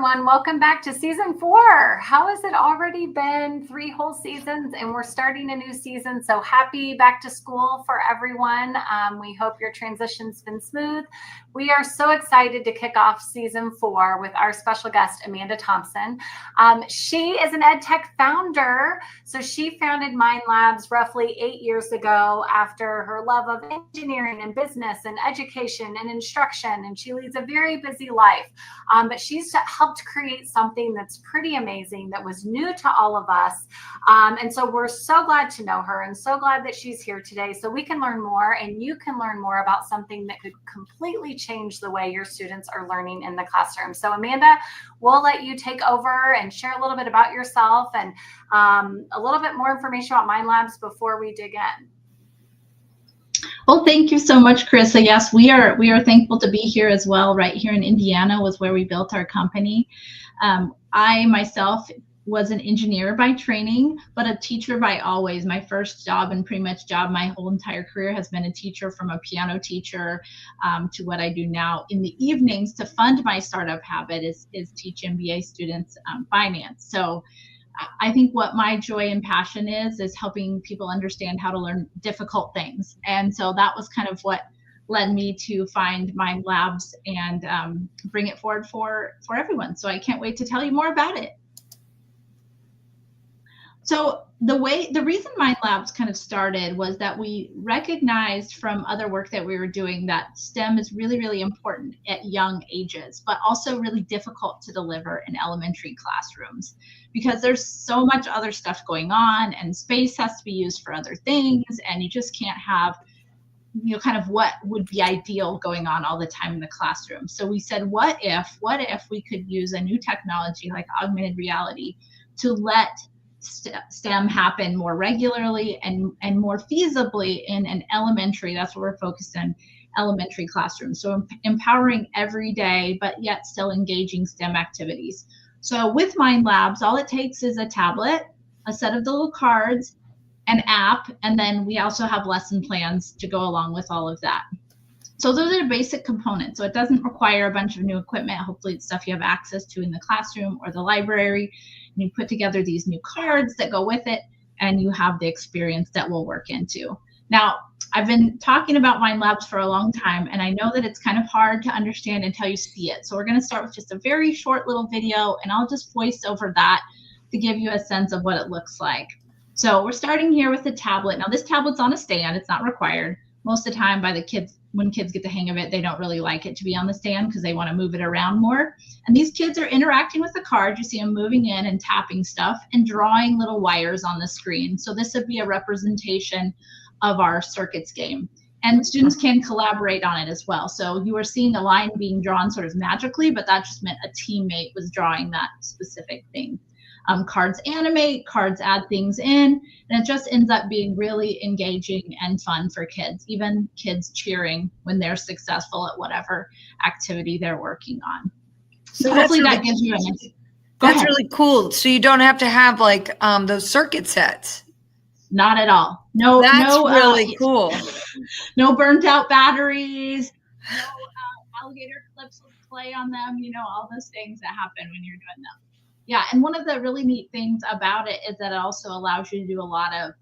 everyone. Welcome back to season 4. How has it already been 3 whole seasons, and we're starting a new season? So happy back to school for everyone. We hope your transition's been smooth. We are so excited to kick off season 4 with our special guest, Amanda Thompson. She is an EdTech founder. So she founded MindLabs roughly 8 years ago after her love of engineering and business and education and instruction. And she leads a very busy life. But she's helped create something that's pretty amazing that was new to all of us. And so we're so glad to know her and so glad that she's here today so we can learn more and you can learn more about something that could completely change the way your students are learning in the classroom. So Amanda, we'll let you take over and share a little bit about yourself and a little bit more information about MindLabs before we dig in. Well, thank you so much, Carissa. Yes, we are thankful to be here as well. Right here in Indiana was where we built our company. I myself was an engineer by training, but a teacher by always. My first job and pretty much my whole entire career has been a teacher, from a piano teacher to what I do now in the evenings to fund my startup habit is teach MBA students finance. So I think what my joy and passion is helping people understand how to learn difficult things. And so that was kind of what led me to find MindLabs and bring it forward for everyone. So I can't wait to tell you more about it. So the reason MindLabs kind of started was that we recognized from other work that we were doing that STEM is really, really important at young ages, but also really difficult to deliver in elementary classrooms because there's so much other stuff going on and space has to be used for other things, and you just can't have, kind of what would be ideal going on all the time in the classroom. So we said, what if we could use a new technology like augmented reality to let STEM happen more regularly and more feasibly in an elementary, that's what we're focused on, elementary classrooms. So empowering every day, but yet still engaging STEM activities. So with MindLabs, all it takes is a tablet, a set of the little cards, an app, and then we also have lesson plans to go along with all of that. So those are the basic components. So it doesn't require a bunch of new equipment. Hopefully it's stuff you have access to in the classroom or the library. And you put together these new cards that go with it, and you have the experience that we'll work into. Now, I've been talking about MindLabs for a long time, and I know that it's kind of hard to understand until you see it. So we're going to start with just a very short little video, and I'll just voice over that to give you a sense of what it looks like. So we're starting here with the tablet. Now, this tablet's on a stand. It's not required. Most of the time when kids get the hang of it, they don't really like it to be on the stand because they want to move it around more. And these kids are interacting with the card. You see them moving in and tapping stuff and drawing little wires on the screen. So this would be a representation of our circuits game. And students can collaborate on it as well. So you are seeing a line being drawn sort of magically, but that just meant a teammate was drawing that specific thing. Cards animate, cards add things in, and it just ends up being really engaging and fun for kids, even kids cheering when they're successful at whatever activity they're working on. So hopefully that gives you an answer. That's really cool. So you don't have to have like those circuit sets. Not at all. No, that's really cool. No burnt out batteries, no alligator clips with clay on them, all those things that happen when you're doing them. Yeah, and one of the really neat things about it is that it also allows you to do a lot of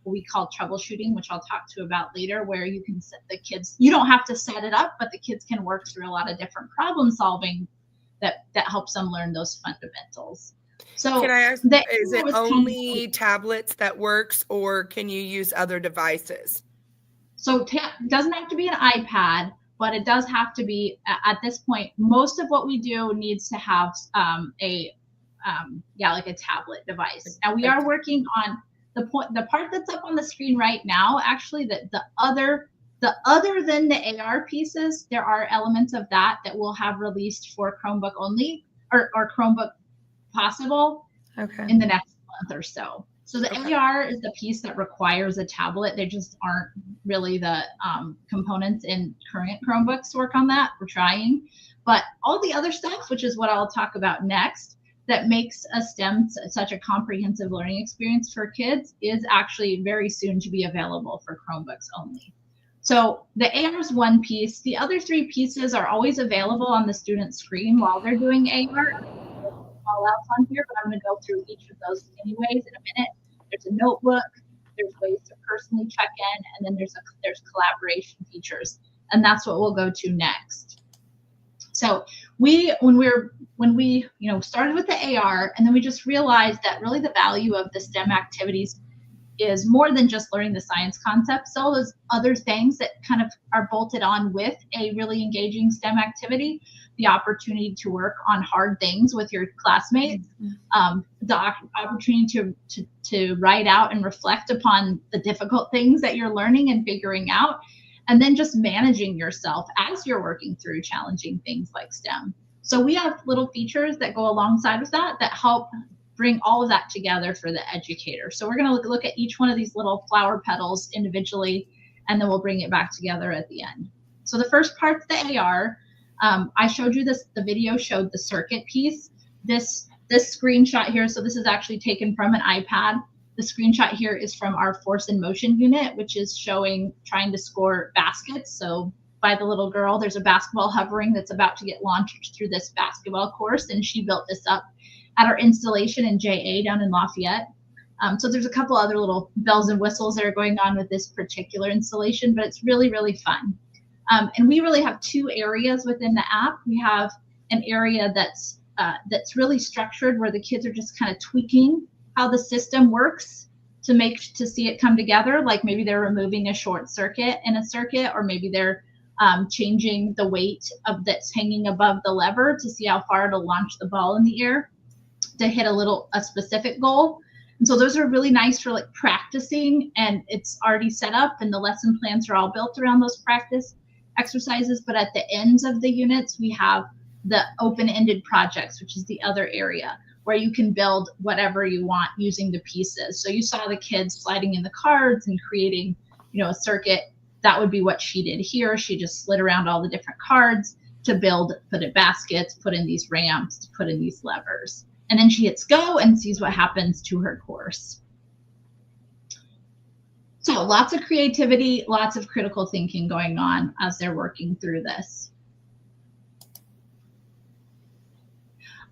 what we call troubleshooting, which I'll talk to about later, where you can set the kids, you don't have to set it up, but the kids can work through a lot of different problem solving that helps them learn those fundamentals. So can I ask, is it only tablets that works, or can you use other devices? So it doesn't have to be an iPad, but it does have to be, at this point, most of what we do needs to have like a tablet device. Now we are working on the part that's up on the screen right now, actually, the other than the AR pieces, there are elements of that we'll have released for Chromebook only or Chromebook possible in the next month or so. So the AR is the piece that requires a tablet. They just aren't really the components in current Chromebooks to work on that. We're trying. But all the other stuff, which is what I'll talk about next, that makes a STEM such a comprehensive learning experience for kids is actually very soon to be available for Chromebooks only. So the AR is one piece. The other 3 pieces are always available on the student screen while they're doing AR. All outs on here, but I'm going to go through each of those anyways in a minute. There's a notebook, there's ways to personally check in, and then there's collaboration features, and that's what we'll go to next. So when we started with the AR, and then we just realized that really the value of the STEM activities is more than just learning the science concepts. So all those other things that kind of are bolted on with a really engaging STEM activity, the opportunity to work on hard things with your classmates, the opportunity to write out and reflect upon the difficult things that you're learning and figuring out, and then just managing yourself as you're working through challenging things like STEM. So we have little features that go alongside with that help bring all of that together for the educator. So we're going to look at each one of these little flower petals individually, and then we'll bring it back together at the end. So the first part's the AR. I showed you this, the video showed the circuit piece. This screenshot here, so this is actually taken from an iPad. The screenshot here is from our force and motion unit, which is trying to score baskets. So by the little girl, there's a basketball hovering that's about to get launched through this basketball course, and she built this up at our installation in JA down in Lafayette. So there's a couple other little bells and whistles that are going on with this particular installation, but it's really, really fun. And we really have 2 areas within the app. We have an area that's really structured, where the kids are just kind of tweaking how the system works to see it come together. Like maybe they're removing a short circuit in a circuit, or maybe they're changing the weight that's hanging above the lever to see how far it'll launch the ball in the air to hit a specific goal. And so those are really nice for like practicing, and it's already set up, and the lesson plans are all built around those practice exercises. But at the ends of the units, we have the open-ended projects, which is the other area where you can build whatever you want using the pieces. So you saw the kids sliding in the cards and creating, a circuit. That would be what she did here. She just slid around all the different cards to put in baskets, put in these ramps, put in these levers. And then she hits go and sees what happens to her course. So lots of creativity, lots of critical thinking going on as they're working through this.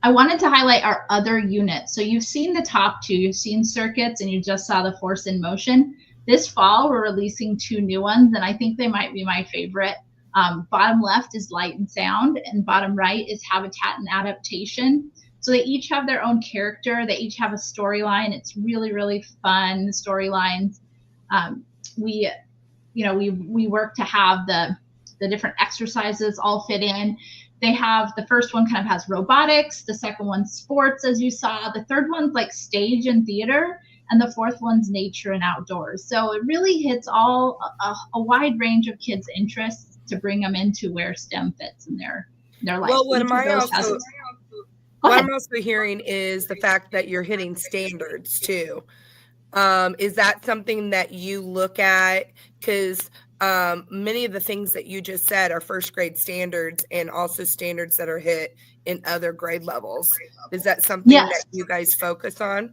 I wanted to highlight our other units. So you've seen the top 2, you've seen circuits, and you just saw the force in motion. This fall, we're releasing 2 new ones, and I think they might be my favorite. Bottom left is light and sound, and bottom right is habitat and adaptation. So they each have their own character. They each have a storyline. It's really, really fun storylines. We work to have the different exercises all fit in. They have, the first one kind of has robotics. The second one's sports, as you saw. The third one's like stage and theater. And the fourth one's nature and outdoors. So it really hits a wide range of kids' interests to bring them into where STEM fits in their life. Well, what I'm also hearing is the fact that you're hitting standards too. Is that something that you look at? Because many of the things that you just said are first grade standards, and also standards that are hit in other grade levels. Is that something that you guys focus on?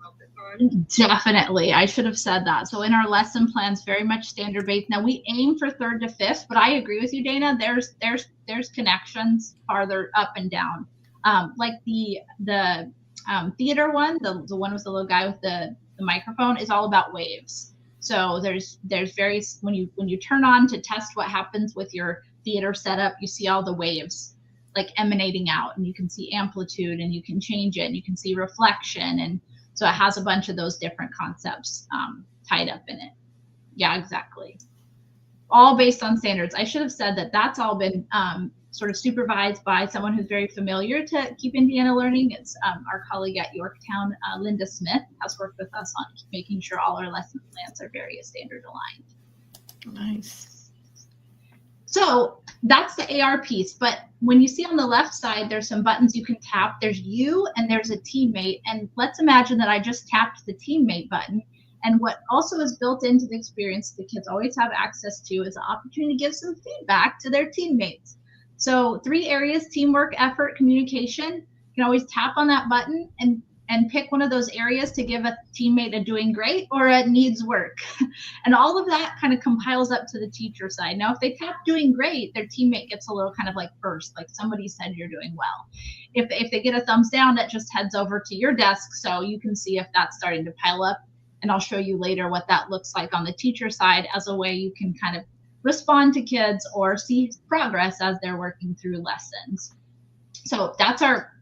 Definitely. I should have said that. So in our lesson plans, very much standard based. Now we aim for 3rd to 5th, but I agree with you, Dana. There's connections farther up and down. Like the theater one, the one with the little guy with the microphone, is all about waves. So there's various, when you turn on to test what happens with your theater setup, you see all the waves like emanating out, and you can see amplitude, and you can change it, and you can see reflection, and so it has a bunch of those different concepts tied up in it. Yeah, exactly. All based on standards. I should have said that that's all been sort of supervised by someone who's very familiar to Keep Indiana Learning. It's our colleague at Yorktown, Linda Smith, has worked with us on making sure all our lesson plans are very standard aligned. Nice. So that's the AR piece. But when you see on the left side, there's some buttons you can tap. There's you and there's a teammate. And let's imagine that I just tapped the teammate button. And what also is built into the experience the kids always have access to is the opportunity to give some feedback to their teammates. So 3 areas: teamwork, effort, communication. You can always tap on that button and and pick one of those areas to give a teammate a doing great or a needs work. And all of that kind of compiles up to the teacher side. Now, if they tap doing great, their teammate gets a little kind of like burst, like somebody said you're doing well. If they get a thumbs down, that just heads over to your desk so you can see if that's starting to pile up. And I'll show you later what that looks like on the teacher side as a way you can kind of respond to kids or see progress as they're working through lessons. So that's our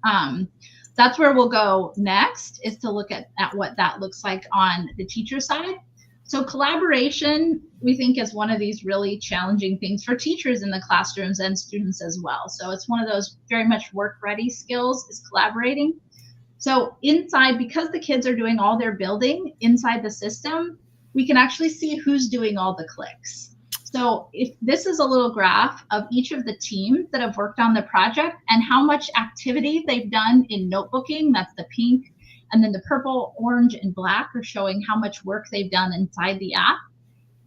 that's where we'll go next, is to look at what that looks like on the teacher side. So collaboration, we think, is one of these really challenging things for teachers in the classrooms and students as well. So it's one of those very much work-ready skills, is collaborating. So inside, because the kids are doing all their building inside the system, we can actually see who's doing all the clicks. So if this is a little graph of each of the teams that have worked on the project and how much activity they've done in notebooking, that's the pink, and then the purple, orange, and black are showing how much work they've done inside the app.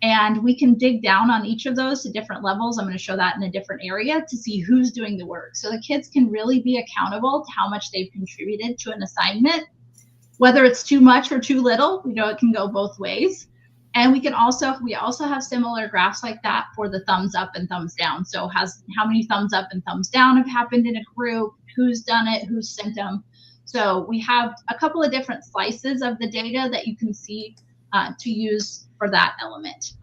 And we can dig down on each of those to different levels. I'm going to show that in a different area to see who's doing the work. So the kids can really be accountable to how much they've contributed to an assignment, whether it's too much or too little. It can go both ways. And we also have similar graphs like that for the thumbs up and thumbs down. So how many thumbs up and thumbs down have happened in a group, who's done it, who's sent them. So we have a couple of different slices of the data that you can see to use for that element.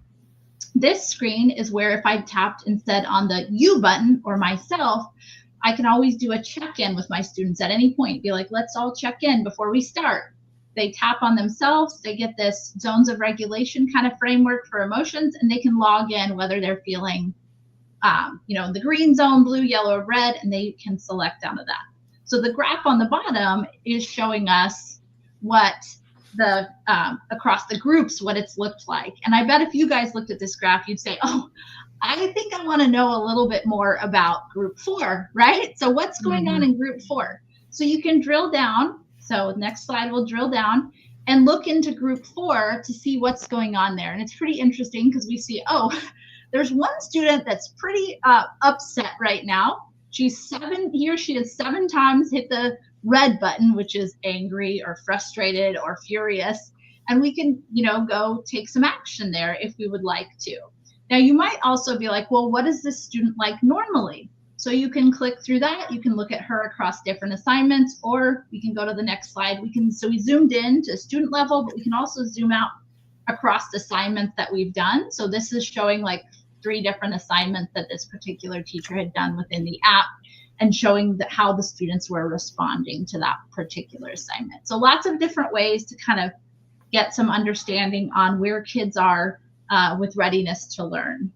This screen is where if I tapped instead on the you button or myself, I can always do a check-in with my students at any point. Be like, let's all check in before we start. They tap on themselves, they get this zones of regulation kind of framework for emotions, and they can log in whether they're feeling, the green zone, blue, yellow, red, and they can select out of that. So the graph on the bottom is showing us what the across the groups, what it's looked like. And I bet if you guys looked at this graph, you'd say, oh, I think I want to know a little bit more about group 4, right? So what's going on in group 4? So you can drill down. So next slide, we'll drill down and look into group 4 to see what's going on there. And it's pretty interesting because we see, there's one student that's pretty upset right now. He has 7 times hit the red button, which is angry or frustrated or furious. And we can, go take some action there if we would like to. Now, you might also be like, well, what is this student like normally? So you can click through that. You can look at her across different assignments, or we can go to the next slide. So we zoomed in to student level, but we can also zoom out across assignments that we've done. So this is showing like 3 different assignments that this particular teacher had done within the app, and showing how the students were responding to that particular assignment. So lots of different ways to kind of get some understanding on where kids are with readiness to learn.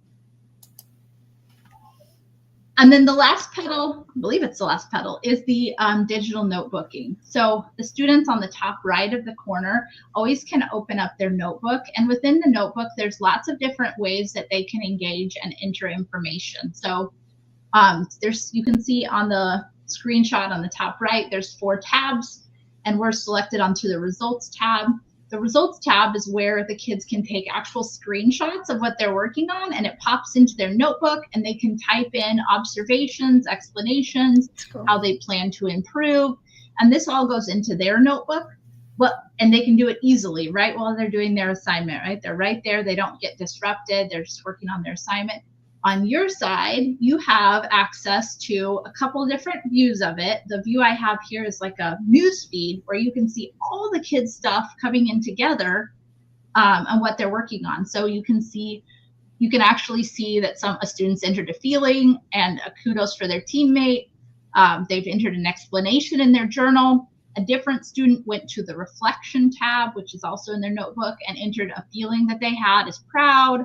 And then the last pedal, I believe it's the last pedal, is the digital notebooking. So the students on the top right of the corner always can open up their notebook. And within the notebook, there's lots of different ways that they can engage and enter information. So you can see on the screenshot on the top right, there's 4 tabs, and we're selected onto the results tab. The results tab is where the kids can take actual screenshots of what they're working on, and it pops into their notebook, and they can type in observations, explanations, how they plan to improve. And this all goes into their notebook, and they can do it easily, right, while they're doing their assignment, right? They're right there. They don't get disrupted. They're just working on their assignment. On your side, you have access to a couple different views of it. The view I have here is like a news feed where you can see all the kids' stuff coming in together and what they're working on. So you can actually see that a students entered a feeling and a kudos for their teammate. They've entered an explanation in their journal. A different student went to the reflection tab, which is also in their notebook, and entered a feeling that they had is proud.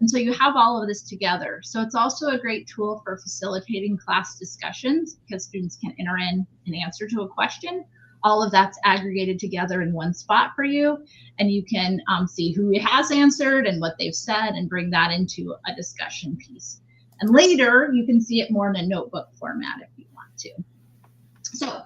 And so you have all of this together. So it's also a great tool for facilitating class discussions because students can enter in an answer to a question. All of that's aggregated together in one spot for you. And you can see who has answered and what they've said and bring that into a discussion piece. And later, you can see it more in a notebook format if you want to. So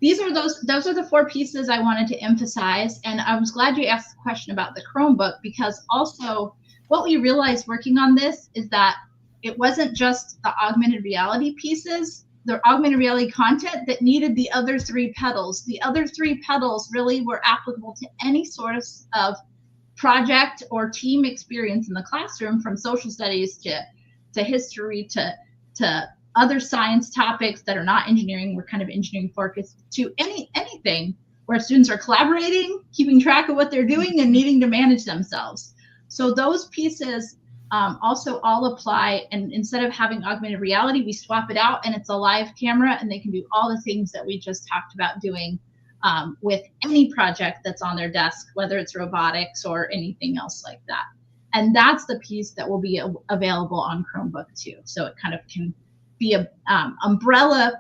those are the 4 pieces I wanted to emphasize. And I was glad you asked the question about the Chromebook, because also what we realized working on this is that it wasn't just the augmented reality pieces. the augmented reality content that needed the other 3 pedals. The other 3 pedals really were applicable to any sort of project or team experience in the classroom, from social studies to history to other science topics that are not engineering. We're kind of engineering focused, to anything where students are collaborating, keeping track of what they're doing, and needing to manage themselves. So those pieces also all apply. And instead of having augmented reality, we swap it out and it's a live camera, and they can do all the things that we just talked about doing with any project that's on their desk, whether it's robotics or anything else like that. And that's the piece that will be available on Chromebook too. So it kind of can be a umbrella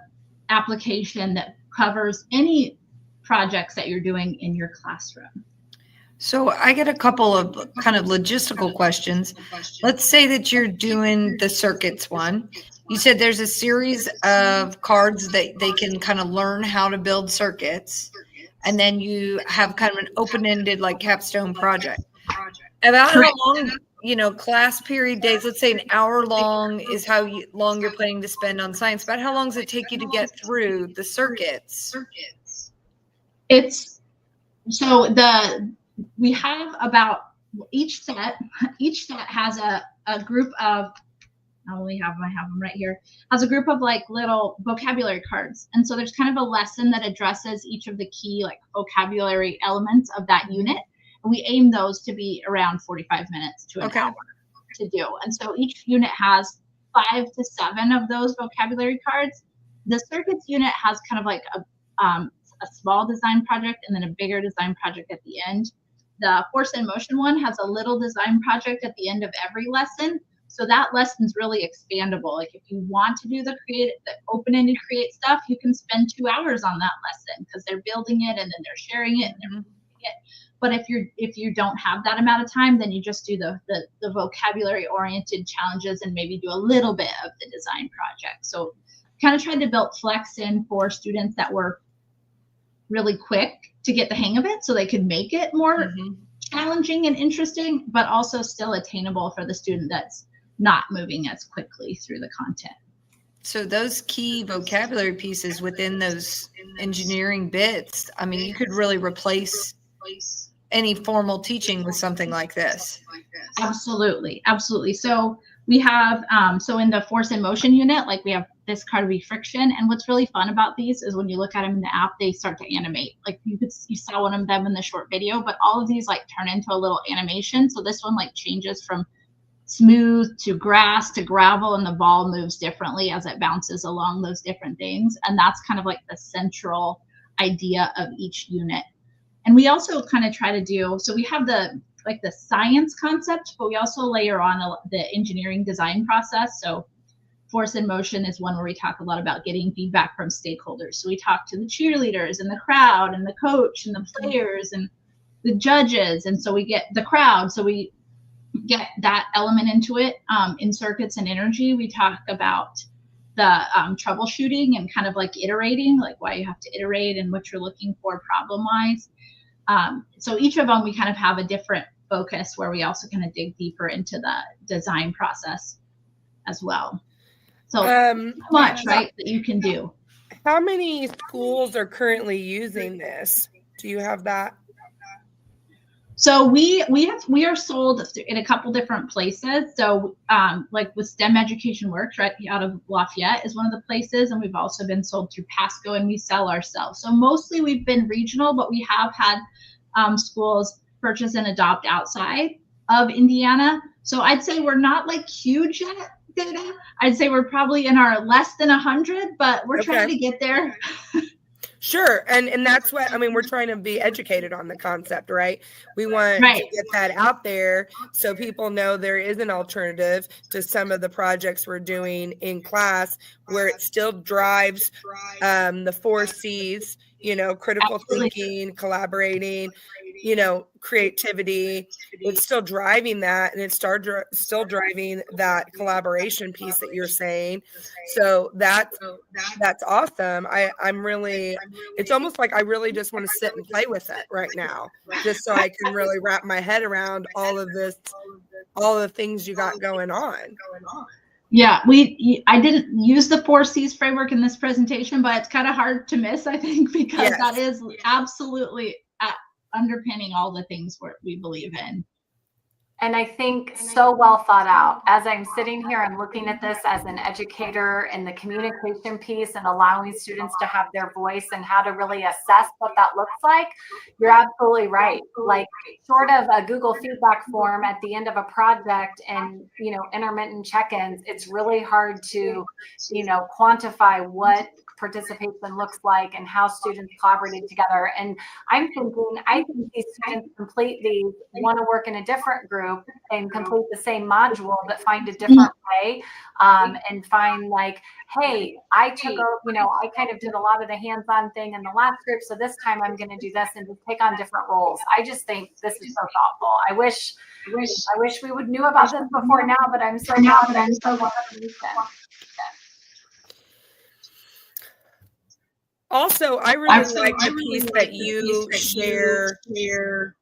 application that covers any projects that you're doing in your classroom. So I get a couple of kind of logistical questions. Let's say that you're doing the circuits one. You said there's a series of cards that they can kind of learn how to build circuits. And then you have kind of an open-ended like capstone project. About how long, class period days, let's say an hour long is how long you're planning to spend on science. About how long does it take you to get through the circuits? We have about each set has a group of, I have them right here, has a group of like little vocabulary cards. And so there's kind of a lesson that addresses each of the key like vocabulary elements of that unit. And we aim those to be around 45 minutes to an hour to do. And so each unit has 5 to 7 of those vocabulary cards. The circuits unit has kind of like a small design project and then a bigger design project at the end. The force and motion one has a little design project at the end of every lesson. So that lesson's really expandable. Like if you want to do the open-ended create stuff, you can spend 2 hours on that lesson because they're building it and then they're sharing it and they're it. But if you don't have that amount of time, then you just do the vocabulary oriented challenges and maybe do a little bit of the design project. So kind of tried to build flex in for students that were really quick to get the hang of it so they could make it more challenging and interesting, but also still attainable for the student that's not moving as quickly through the content. So those key vocabulary pieces within those engineering bits, I mean, you could really replace any formal teaching with something like this. Absolutely. So we have, so in the force and motion unit, like we have this card will be friction. And what's really fun about these is when you look at them in the app, they start to animate. Like you saw one of them in the short video, but all of these like turn into a little animation. So this one like changes from smooth to grass to gravel, and the ball moves differently as it bounces along those different things. And that's kind of like the central idea of each unit. And we also kind of try to do, so we have the science concept, but we also layer on the engineering design process. So force and motion is one where we talk a lot about getting feedback from stakeholders. So we talk to the cheerleaders and the crowd and the coach and the players and the judges. And so we get the crowd. So we get that element into it. In circuits and energy, we talk about the troubleshooting and kind of like iterating, like why you have to iterate and what you're looking for problem-wise. So each of them, we kind of have a different focus where we also kind of dig deeper into the design process as well. So much, right, that you can do. How many schools are currently using this? Do you have that? So we are sold in a couple different places. So like with STEM Education Works, right out of Lafayette is one of the places, and we've also been sold through Pasco, and we sell ourselves. So mostly we've been regional, but we have had schools purchase and adopt outside of Indiana. So I'd say we're not like huge yet. Data. I'd say we're probably in our less than 100, but we're trying to get there. Sure. And that's what, I mean, we're trying to be educated on the concept, right? We want to get that out there so people know there is an alternative to some of the projects we're doing in class where it still drives the 4 C's, critical thinking, collaborating, creativity. It's still driving that, and it's still driving that collaboration piece that you're saying. So that's awesome. I'm really, it's almost like I really just want to sit and play with it right now, just so I can really wrap my head around all of this, all the things you got going on. Yeah, I didn't use the 4Cs framework in this presentation, but it's kind of hard to miss, I think, because that is absolutely underpinning all the things we believe in. And I think so well thought out. As I'm sitting here and looking at this as an educator in the communication piece and allowing students to have their voice and how to really assess what that looks like, you're absolutely right. Like, short of a Google feedback form at the end of a project and, intermittent check-ins, it's really hard to, quantify what participation looks like and how students collaborated together. And I think these students complete these, want to work in a different group and complete the same module, but find a different way, and find like, hey, I took I kind of did a lot of the hands-on thing in the last group, so this time I'm going to do this, and just take on different roles. I just think this is so thoughtful. I wish we would knew about this before now, but I'm so glad that I'm so glad. Also, I really like the piece that you share.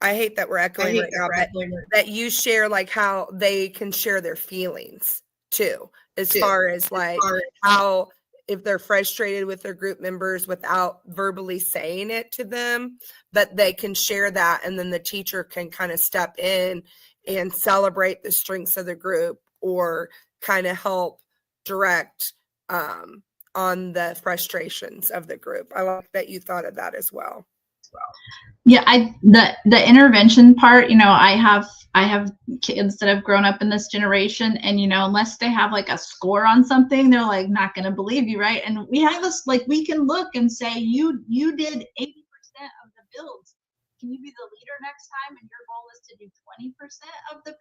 I hate that we're echoing right now, but that you share like how they can share their feelings too, as far as like how, if they're frustrated with their group members without verbally saying it to them, that they can share that, and then the teacher can kind of step in and celebrate the strengths of the group, or kind of help direct on the frustrations of the group. I like that you thought of that as well. Yeah, the intervention part, I have kids that have grown up in this generation, and unless they have like a score on something, they're like not going to believe you, right? And we have this, like, we can look and say, you did 80% of the builds. Can you be the leader next time? And your goal is to do 20% of the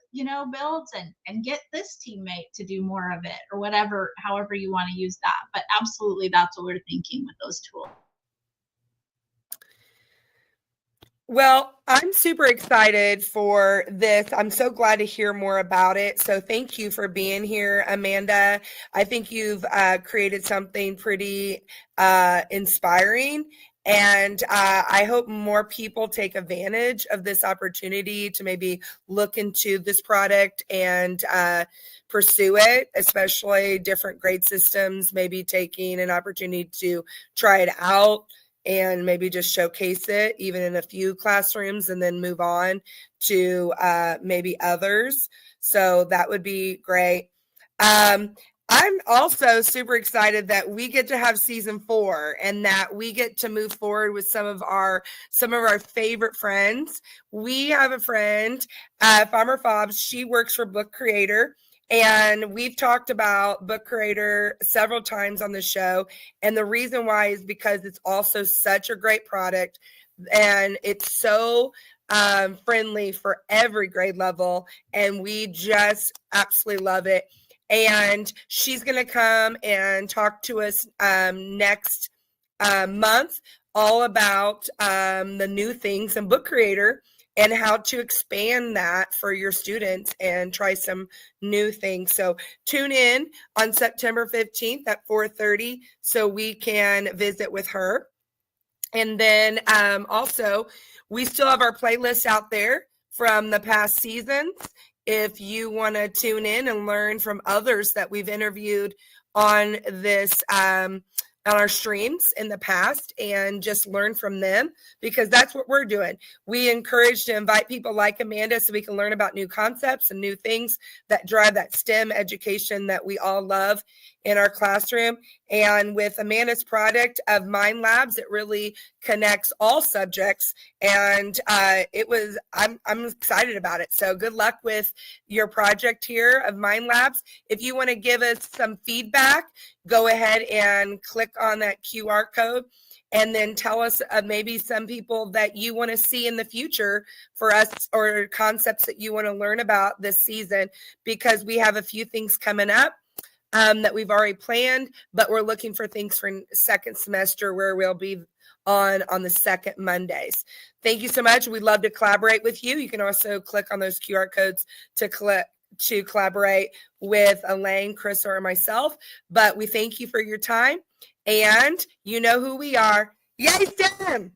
builds, and get this teammate to do more of it, or whatever, however you want to use that. But absolutely, that's what we're thinking with those tools. Well, I'm super excited for this. I'm so glad to hear more about it. So thank you for being here, Amanda. I think you've created something pretty inspiring. And I hope more people take advantage of this opportunity to maybe look into this product and pursue it, especially different grade systems, maybe taking an opportunity to try it out and maybe just showcase it even in a few classrooms, and then move on to maybe others. So that would be great. I'm also super excited that we get to have season 4, and that we get to move forward with some of our favorite friends. We have a friend, Farmer Fobs. She works for Book Creator, and we've talked about Book Creator several times on the show. And the reason why is because it's also such a great product, and it's so friendly for every grade level, and we just absolutely love it. And she's going to come and talk to us next month all about the new things in Book Creator and how to expand that for your students and try some new things. So tune in on September 15th at 4:30 so we can visit with her. And then also, we still have our playlist out there from the past seasons. If you want to tune in and learn from others that we've interviewed on this, on our streams in the past, and just learn from them, because that's what we're doing. We encourage to invite people like Amanda so we can learn about new concepts and new things that drive that STEM education that we all love in our classroom. And with Amanda's product of MindLabs, it really connects all subjects, and I'm excited about it. So good luck with your project here of MindLabs. If you want to give us some feedback, go ahead and click on that QR code, and then tell us maybe some people that you want to see in the future for us, or concepts that you want to learn about this season, because we have a few things coming up that we've already planned, but we're looking for things for second semester where we'll be on the second Mondays. Thank you so much. We'd love to collaborate with you. You can also click on those QR codes to collaborate with Elaine, Chris, or myself. But we thank you for your time, and you know who we are. YaySTEM!